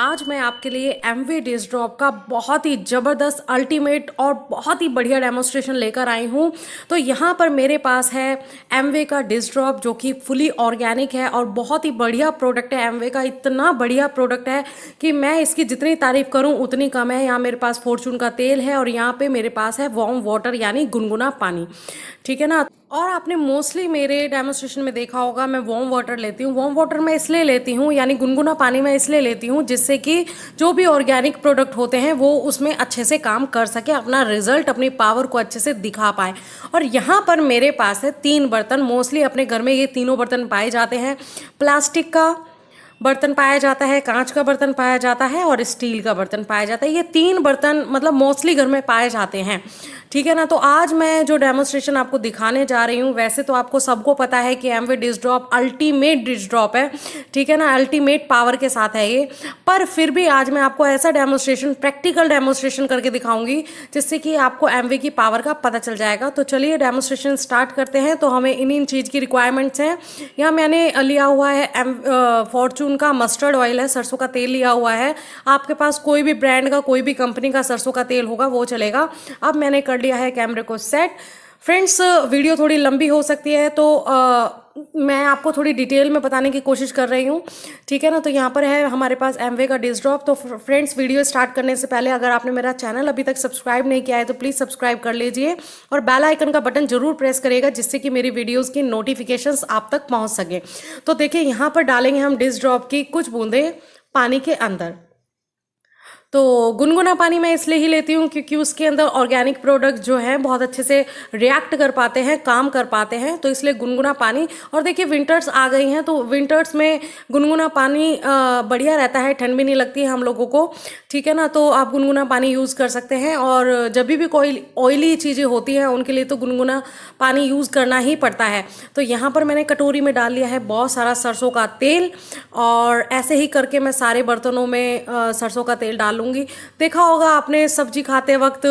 आज मैं आपके लिए एमवे डिश ड्रॉप का बहुत ही ज़बरदस्त अल्टीमेट और बहुत ही बढ़िया डेमोस्ट्रेशन लेकर आई हूँ। तो यहाँ पर मेरे पास है एमवे का डिश ड्रॉप जो कि फुली ऑर्गेनिक है और बहुत ही बढ़िया प्रोडक्ट है। एमवे का इतना बढ़िया प्रोडक्ट है कि मैं इसकी जितनी तारीफ़ करूँ उतनी कम है। यहाँ मेरे पास फॉर्चून का तेल है और यहाँ पे मेरे पास है वार्म वाटर यानी गुनगुना पानी, ठीक है ना। और आपने मोस्टली मेरे डेमोस्ट्रेशन में देखा होगा मैं वार्म वाटर लेती हूँ। वार्म वाटर मैं इसलिए लेती हूँ यानी गुनगुना पानी मैं इसलिए लेती हूँ जिससे कि जो भी ऑर्गेनिक प्रोडक्ट होते हैं वो उसमें अच्छे से काम कर सके, अपना रिजल्ट अपनी पावर को अच्छे से दिखा पाए। और यहाँ पर मेरे पास है 3 बर्तन। मोस्टली अपने घर में ये तीनों बर्तन पाए जाते हैं। प्लास्टिक का बर्तन पाया जाता है, कांच का बर्तन पाया जाता है और स्टील का बर्तन पाया जाता है। ये 3 बर्तन मतलब मोस्टली घर में पाए जाते हैं, ठीक है ना। तो आज मैं जो डेमोस्ट्रेशन आपको दिखाने जा रही हूँ, वैसे तो आपको सबको पता है कि Amway dish drop ultimate dish drop है, ठीक है ना, अल्टीमेट पावर के साथ है ये। पर फिर भी आज मैं आपको ऐसा डेमोस्ट्रेशन, प्रैक्टिकल डेमोस्ट्रेशन करके दिखाऊंगी जिससे कि आपको एमवे की पावर का पता चल जाएगा। तो चलिए डेमोस्ट्रेशन स्टार्ट करते हैं। तो हमें इन चीज़ की रिक्वायरमेंट्स हैं। यहाँ मैंने लिया हुआ है फॉर्चून का मस्टर्ड ऑयल है, सरसों का तेल लिया हुआ है। आपके पास कोई भी ब्रांड का, कोई भी कंपनी का सरसों का तेल होगा वो चलेगा। अब मैंने कर लिया है कैमरे को सेट। फ्रेंड्स, वीडियो थोड़ी लंबी हो सकती है तो मैं आपको थोड़ी डिटेल में बताने की कोशिश कर रही हूँ, ठीक है ना। तो यहाँ पर है हमारे पास एमवे का डिश ड्रॉप। तो फ्रेंड्स, वीडियो स्टार्ट करने से पहले अगर आपने मेरा चैनल अभी तक सब्सक्राइब नहीं किया है तो प्लीज़ सब्सक्राइब कर लीजिए और बेल आइकन का बटन जरूर प्रेस करिएगा जिससे कि मेरी वीडियोज़ की नोटिफिकेशंस आप तक पहुँच सके। तो देखिए, यहाँ पर डालेंगे हम डिश ड्रॉप की कुछ बूंदें पानी के अंदर। तो गुनगुना पानी मैं इसलिए ही लेती हूँ क्योंकि उसके अंदर ऑर्गेनिक प्रोडक्ट जो हैं बहुत अच्छे से रिएक्ट कर पाते हैं, काम कर पाते हैं, तो इसलिए गुनगुना पानी। और देखिए विंटर्स आ गई हैं तो विंटर्स में गुनगुना पानी बढ़िया रहता है, ठंड भी नहीं लगती है हम लोगों को, ठीक है ना। तो आप गुनगुना पानी यूज़ कर सकते हैं और जब भी कोई ऑयली चीज़ें होती हैं उनके लिए तो गुनगुना पानी यूज़ करना ही पड़ता है। तो यहाँ पर मैंने कटोरी में डाल लिया है बहुत सारा सरसों का तेल और ऐसे ही करके मैं सारे बर्तनों में सरसों का तेल डाल लूँगी। देखा होगा आपने सब्जी खाते वक्त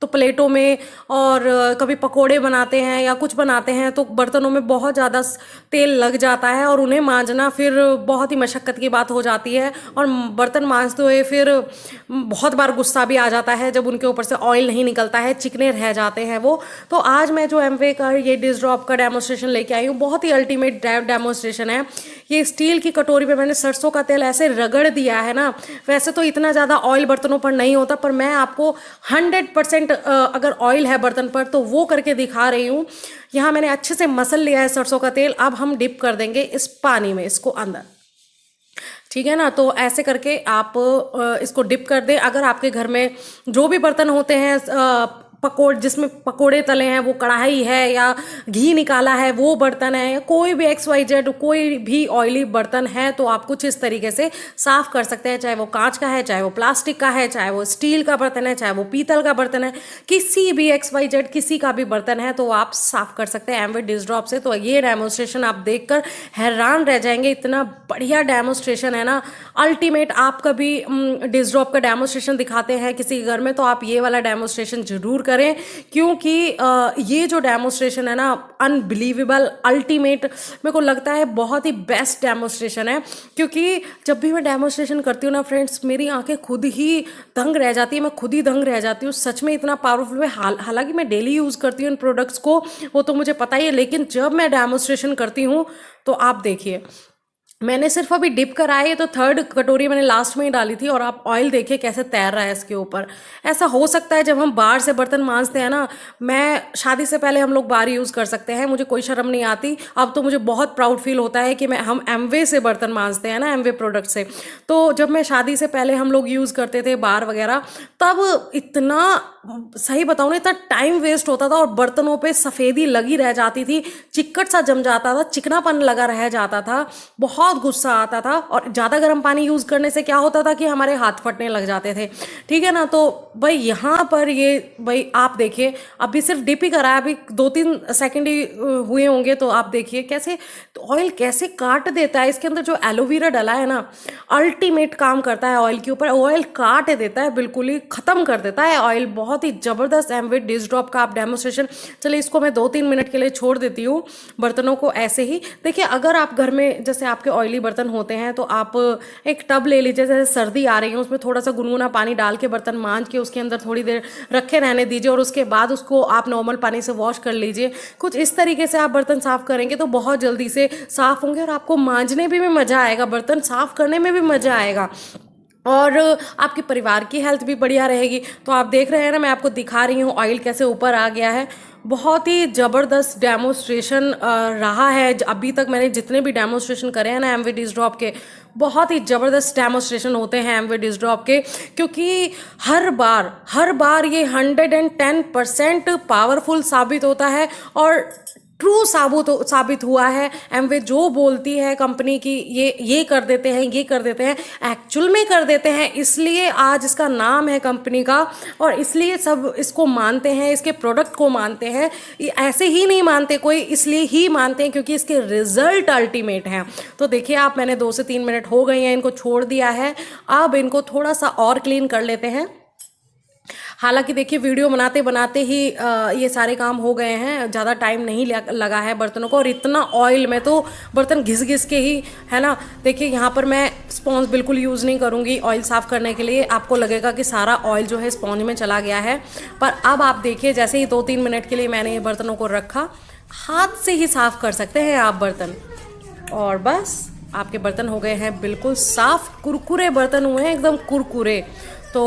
तो प्लेटों में और कभी पकोड़े बनाते हैं या कुछ बनाते हैं तो बर्तनों में बहुत ज़्यादा तेल लग जाता है और उन्हें मांजना फिर बहुत ही मशक्क़त की बात हो जाती है। और बर्तन मांजते हुए फिर बहुत बार गुस्सा भी आ जाता है जब उनके ऊपर से ऑयल नहीं निकलता है, चिकने रह जाते हैं वो। तो आज मैं जो एमवे का ये डिश ड्रॉप का डेमोस्ट्रेशन लेके आई हूँ, बहुत ही अल्टीमेट डेमोस्ट्रेशन है। ये स्टील की कटोरी में मैंने सरसों का तेल ऐसे रगड़ दिया है ना। वैसे तो इतना ज़्यादा ऑयल बर्तनों पर नहीं होता पर मैं आपको 100% अगर ऑयल है बर्तन पर तो वो करके दिखा रही हूँ। यहाँ मैंने अच्छे से मसल लिया है सरसों का तेल। अब हम डिप कर देंगे इस पानी में, इसको अंदर, ठीक है ना। तो ऐसे करके आप इसको डिप कर दें। अगर आपके घर में जो भी बर्तन होते हैं जिसमें पकोड़े तले हैं, वो कढ़ाई है या घी निकाला है वो बर्तन है, या कोई भी XYZ कोई भी ऑयली बर्तन है तो आप कुछ इस तरीके से साफ़ कर सकते हैं। चाहे वो कांच का है, चाहे वो प्लास्टिक का है, चाहे वो स्टील का बर्तन है, चाहे वो पीतल का बर्तन है, किसी भी XYZ किसी का भी बर्तन है तो आप साफ़ कर सकते हैं एमवे डिश ड्रॉप से। तो ये डेमोस्ट्रेशन आप देखकर हैरान रह जाएंगे, इतना बढ़िया डेमोस्ट्रेशन है ना, अल्टीमेट। आप कभी डिश ड्रॉप का डेमोस्ट्रेशन दिखाते हैं किसी घर में तो आप ये वाला डेमोस्ट्रेशन जरूर करें क्योंकि ये जो डेमोस्ट्रेशन है ना, अनबिलीवेबल, अल्टीमेट, मेरे को लगता है बहुत ही बेस्ट डेमोस्ट्रेशन है। क्योंकि जब भी मैं डेमोस्ट्रेशन करती हूँ ना फ्रेंड्स, मेरी आंखें खुद ही दंग रह जाती है, मैं खुद ही दंग रह जाती हूँ। सच में इतना पावरफुल है। हालांकि मैं डेली यूज़ करती हूँ इन प्रोडक्ट्स को, वो तो मुझे पता ही है, लेकिन जब मैं डेमोस्ट्रेशन करती हूँ तो आप देखिए, मैंने सिर्फ अभी डिप कराई है तो 3rd कटोरी मैंने लास्ट में ही डाली थी और आप ऑयल देखिए कैसे तैर रहा है इसके ऊपर। ऐसा हो सकता है जब हम बाहर से बर्तन मांजते हैं ना, मैं शादी से पहले हम लोग बाहर यूज़ कर सकते हैं, मुझे कोई शर्म नहीं आती। अब तो मुझे बहुत प्राउड फील होता है कि हम एमवे से बर्तन मांजते हैं ना, एमवे प्रोडक्ट से। तो जब मैं शादी से पहले हम लोग यूज़ करते थे बाहर वगैरह, तब इतना, सही बताऊँ ना, इतना टाइम वेस्ट होता था और बर्तनों पे सफ़ेदी लगी रह जाती थी, चिक्कट सा जम जाता था, चिकनापन लगा रह जाता था, बहुत गुस्सा आता था। और ज़्यादा गर्म पानी यूज़ करने से क्या होता था कि हमारे हाथ फटने लग जाते थे, ठीक है ना। तो भाई यहाँ पर ये भाई आप देखिए, अभी सिर्फ डिप ही करा है, अभी 2-3 सेकंड ही हुए होंगे, तो आप देखिए कैसे तो ऑयल कैसे काट देता है। इसके अंदर जो एलोवेरा डला है ना, अल्टीमेट काम करता है ऑयल के ऊपर, ऑयल काट देता है, बिल्कुल ही ख़त्म कर देता है ऑयल। बहुत ही ज़बरदस्त एमवे डिश ड्रॉप का आप डेमोस्ट्रेशन। चलिए इसको मैं 2-3 मिनट के लिए छोड़ देती हूँ बर्तनों को ऐसे ही। देखिए, अगर आप घर में जैसे आपके ऑयली बर्तन होते हैं तो आप एक टब ले लीजिए, जैसे सर्दी आ रही है उसमें थोड़ा सा गुनगुना पानी डाल के बर्तन मांज के उसके अंदर थोड़ी देर रखे रहने दीजिए और उसके बाद उसको आप नॉर्मल पानी से वॉश कर लीजिए। कुछ इस तरीके से आप बर्तन साफ़ करेंगे तो बहुत जल्दी से साफ़ होंगे और आपको मांजने में भी मज़ा आएगा, बर्तन साफ़ करने में भी मज़ा आएगा और आपके परिवार की हेल्थ भी बढ़िया रहेगी। तो आप देख रहे हैं ना, मैं आपको दिखा रही हूँ ऑयल कैसे ऊपर आ गया है। बहुत ही ज़बरदस्त डेमोस्ट्रेशन रहा है अभी तक। मैंने जितने भी डेमोस्ट्रेशन करे हैं ना एमवे डिश ड्रॉप के, बहुत ही ज़बरदस्त डेमोस्ट्रेशन होते हैं एमवे डिश ड्रॉप के, क्योंकि हर बार ये 110% पावरफुल साबित होता है और ट्रू साबित हुआ है। एमवे जो बोलती है कंपनी की ये कर देते हैं, ये कर देते हैं, एक्चुअल में कर देते हैं। इसलिए आज इसका नाम है कंपनी का और इसलिए सब इसको मानते हैं, इसके प्रोडक्ट को मानते हैं। ऐसे ही नहीं मानते कोई, इसलिए ही मानते हैं क्योंकि इसके रिजल्ट अल्टीमेट हैं। तो देखिए आप, मैंने 2 से 3 मिनट हो गए हैं इनको छोड़ दिया है। अब इनको थोड़ा सा और क्लीन कर लेते हैं। हालांकि देखिए वीडियो बनाते बनाते ही ये सारे काम हो गए हैं, ज़्यादा टाइम नहीं लगा है बर्तनों को। और इतना ऑयल में तो बर्तन घिस घिस के ही, है ना। देखिए यहाँ पर मैं स्पॉन्ज बिल्कुल यूज़ नहीं करूँगी ऑयल साफ़ करने के लिए। आपको लगेगा कि सारा ऑयल जो है स्पॉन्ज में चला गया है, पर अब आप देखिए जैसे ही 2-3 मिनट के लिए मैंने ये बर्तनों को रखा, हाथ से ही साफ़ कर सकते हैं आप बर्तन और बस आपके बर्तन हो गए हैं बिल्कुल साफ़। कुरकुरे बर्तन हुए हैं, एकदम कुरकुरे। तो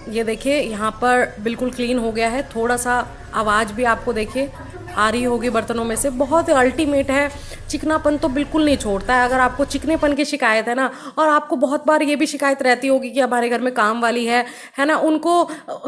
ये देखिए यहाँ पर बिल्कुल क्लीन हो गया है। थोड़ा सा आवाज़ भी आपको देखिए आ रही होगी बर्तनों में से, बहुत अल्टीमेट है। चिकनापन तो बिल्कुल नहीं छोड़ता है। अगर आपको चिकनेपन की शिकायत है ना, और आपको बहुत बार ये भी शिकायत रहती होगी कि हमारे घर में काम वाली है ना, उनको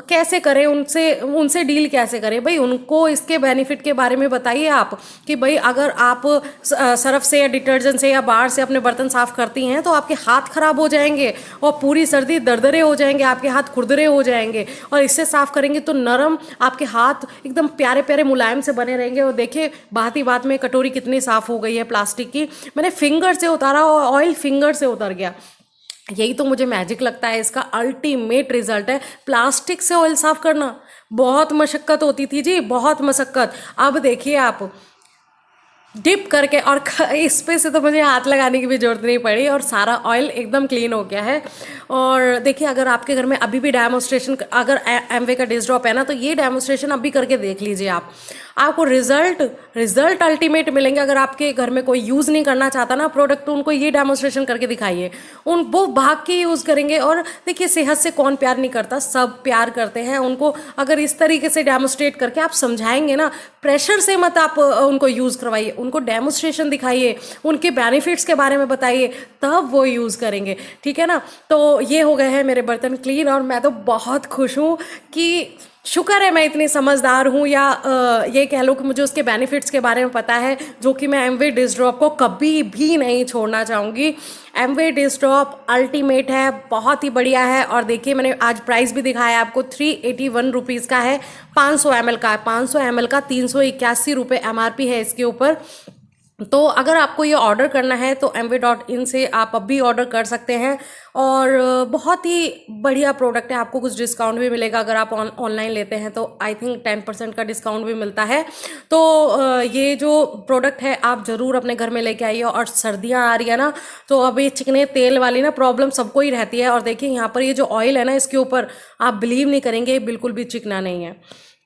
कैसे करें, उनसे डील कैसे करें। भाई उनको इसके बेनिफिट के बारे में बताइए आप कि भाई अगर आप सर्फ से या डिटर्जेंट से या बाहर से अपने बर्तन साफ़ करती हैं तो आपके हाथ ख़राब हो जाएंगे और पूरी सर्दी दरदरे हो जाएंगे, आपके हाथ खुरदरे हो जाएंगे। और इससे साफ़ करेंगे तो नरम आपके हाथ एकदम प्यारे प्यारे मुलायम से बने रहेंगे। और देखिए बात ही बात में कटोरी कितनी साफ़ हो गई है प्लास्टिक की। मैंने फिंगर से उतारा और ऑयल फिंगर से उतर गया। यही तो मुझे मैजिक लगता है, इसका अल्टीमेट रिजल्ट है। प्लास्टिक से ऑयल साफ़ करना बहुत मशक्क़त होती थी जी, बहुत मशक्क़त। अब देखिए आप डिप करके, और इस पे से तो मुझे हाथ लगाने की भी ज़रूरत नहीं पड़ी और सारा ऑयल एकदम क्लीन हो गया है। और देखिए अगर आपके घर में अभी भी डेमोस्ट्रेशन, अगर एमवे का डिश ड्रॉप है ना, तो ये डेमोस्ट्रेशन अभी करके देख लीजिए आप, आपको रिजल्ट अल्टीमेट मिलेंगे। अगर आपके घर में कोई यूज़ नहीं करना चाहता ना प्रोडक्ट, तो उनको ये डेमोस्ट्रेशन करके दिखाइए, वो भाग के यूज़ करेंगे। और देखिए सेहत से कौन प्यार नहीं करता, सब प्यार करते हैं। उनको अगर इस तरीके से डेमोस्ट्रेट करके आप समझाएंगे ना, प्रेशर से मत आप उनको यूज़ करवाइए, उनको डेमोस्ट्रेशन दिखाइए, उनके बेनिफिट्स के बारे में बताइए, तब वो यूज़ करेंगे, ठीक है ना। तो ये हो गए हैं मेरे बर्तन क्लीन और मैं तो बहुत खुश हूँ कि शुक्र है मैं इतनी समझदार हूँ, या ये कह लो कि मुझे उसके बेनिफिट्स के बारे में पता है, जो कि मैं एमवे डिश ड्रॉप को कभी भी नहीं छोड़ना चाहूँगी। एमवे डिश ड्रॉप अल्टीमेट है, बहुत ही बढ़िया है। और देखिए मैंने आज प्राइस भी दिखाया आपको, 381 रुपीज़ का है, 500 ml का है। 500 ml का 381 रुपये MRP है इसके ऊपर। तो अगर आपको ये ऑर्डर करना है तो amway.in से आप अभी ऑर्डर कर सकते हैं। और बहुत ही बढ़िया प्रोडक्ट है, आपको कुछ डिस्काउंट भी मिलेगा अगर आप ऑनलाइन लेते हैं तो आई थिंक 10% का डिस्काउंट भी मिलता है। तो ये जो प्रोडक्ट है आप ज़रूर अपने घर में लेके आइए। और सर्दियाँ आ रही है ना, तो अब ये चिकने तेल वाली ना प्रॉब्लम सबको ही रहती है। और देखिए यहाँ पर ये जो ऑयल है ना, इसके ऊपर आप बिलीव नहीं करेंगे, बिल्कुल भी चिकना नहीं है,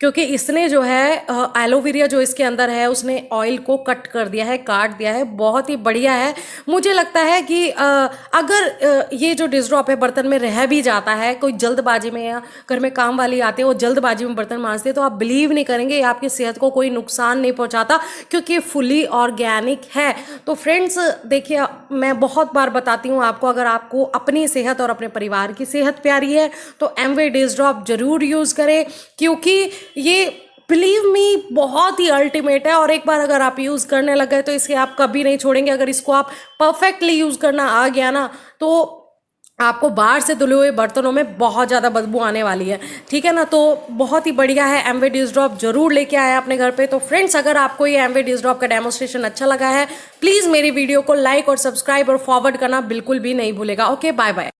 क्योंकि इसने जो है एलोवेरा जो इसके अंदर है उसने ऑयल को कट कर दिया है, काट दिया है। बहुत ही बढ़िया है। मुझे लगता है कि अगर ये जो डिश ड्रॉप है बर्तन में रह भी जाता है, कोई जल्दबाजी में या घर में काम वाली आते हैं वो जल्दबाजी में बर्तन मांजते हैं, तो आप बिलीव नहीं करेंगे, ये आपकी सेहत को कोई नुकसान नहीं पहुंचाता, क्योंकि फुली ऑर्गेनिक है। तो फ्रेंड्स देखिए, मैं बहुत बार बताती हूँ आपको, अगर आपको अपनी सेहत और अपने परिवार की सेहत प्यारी है तो एमवे डिश ड्रॉप जरूर यूज़ करें, क्योंकि ये बिलीव मी बहुत ही अल्टीमेट है। और एक बार अगर आप यूज़ करने लग गए तो इसे आप कभी नहीं छोड़ेंगे। अगर इसको आप परफेक्टली यूज़ करना आ गया ना, तो आपको बाहर से धुले हुए बर्तनों में बहुत ज़्यादा बदबू आने वाली है, ठीक है ना। तो बहुत ही बढ़िया है, एमवे डिश ड्रॉप जरूर लेके आया अपने घर पे। तो फ्रेंड्स अगर आपको ये एमवे डिश ड्रॉप का डेमोस्ट्रेशन अच्छा लगा है, प्लीज़ मेरी वीडियो को लाइक और सब्सक्राइब और फॉरवर्ड करना बिल्कुल भी नहीं भूलेगा। Okay, bye bye.